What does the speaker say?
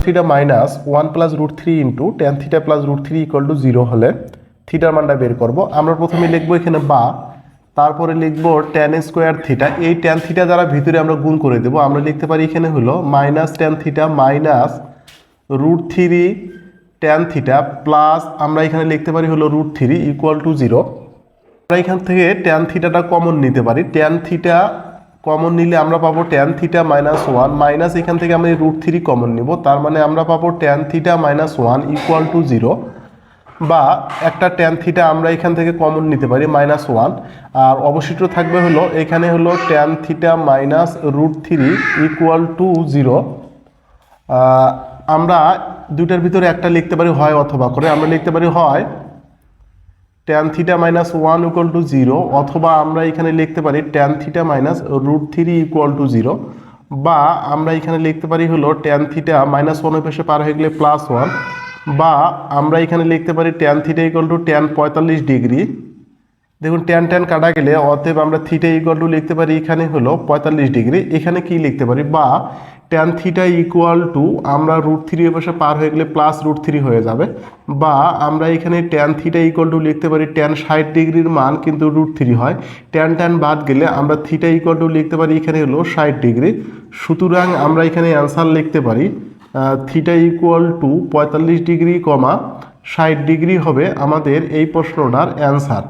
Theta minus 1 plus root three into tan theta plus root three equal to 0 হলে থিটার মানটা বের করব। আমরা প্রথমে লিখবো এখানে বা, তারপরে লিখবো ট্যান স্কোয়ার থিটা। এই ট্যান থিটা দ্বারা ভিতরে আমরা গুণ করে দেবো। আমরা লিখতে পারি এখানে হলো minus tan theta minus root three tan theta plus আমরা এখানে লিখতে পারি হলো রুট থ্রি ইকুয়াল টু 0। আমরা এখান থেকে ট্যান থিটাটা কমন নিতে পারি। ট্যান থিটা কমন নিলে আমরা পাবো ট্যান থিটা মাইনাস 1 মাইনাস এখান থেকে আমরা রুট থ্রি কমন নিব, তার মানে আমরা পাবো tan theta minus 1 equal to 0। বা একটা ট্যান থিটা আমরা এখান থেকে কমন নিতে পারি -1, আর অবশিষ্ট থাকবে হলো এখানে হলো tan theta minus root three equal to 0। আমরা দুটার ভিতরে একটা লিখতে পারি হয় অথবা করে। আমরা লিখতে পারি হয় tan theta minus 1 equal to 0, অথবা আমরা এখানে লিখতে পারি tan theta minus root three equal to 0, বা আমরা এখানে লিখতে পারি হলো ট্যান থিটা -1 পাশে পার হয়ে গেলে +1, বা আমরা এখানে লিখতে পারি tan theta equal to tan 45 degree. দেখুন ট্যান ট্যান কাটা গেলে অতএব আমরা থিটা ইকুয়াল টু লিখতে পারি এখানে হলো 45 ডিগ্রি। এখানে কি লিখতে পারি, বা ট্যান থিটা ইকুয়াল টু আমরা রুট থ্রি পাশে পার হয়ে গেলে প্লাস রুট থ্রি হয়ে যাবে, বা আমরা এখানে ট্যান থিটা ইকুয়াল টু লিখতে পারি ট্যান 60 ডিগ্রির মান কিন্তু রুট থ্রি হয়। ট্যান ট্যান বাদ গেলে আমরা থিটা ইকুয়াল টু লিখতে পারি এখানে হলো 60 ডিগ্রি। সুতরাং আমরা এখানে অ্যান্সার লিখতে পারি theta equal to 45 degree, 60 degree হবে আমাদের এই প্রশ্নটার অ্যান্সার।